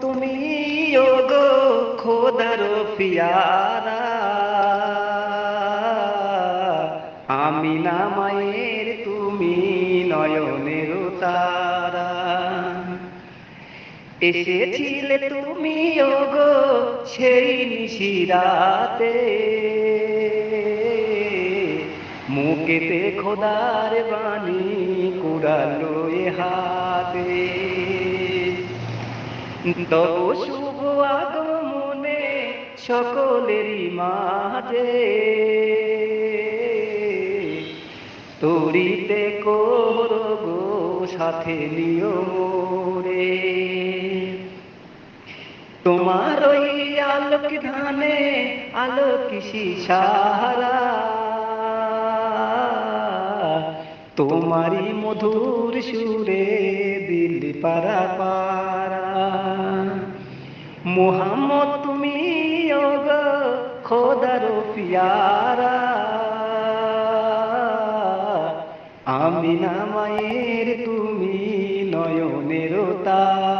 তুমি ওগো খোদার পিয়ারা, আমিনা মায়ের তুমি নয়নের তারা। এসেছিলে তুমি ওগো সেই নিশিরাতে, মুখেতে খোদার বাণী কুড়ালো এ হাতে। তব শুভ আগমনে সকলেরই মাঝে, তরিতে করব সাথে নিও রে। তোমার ওই আলোক ধানে আলোকিসি সারা, তোমারই মধুর সুরে দিল পারা পারা। মুহাম্মদ তুমি ওগো খোদার পিয়ারা, আমিনা মায়ের তুমি নয়নের তারা।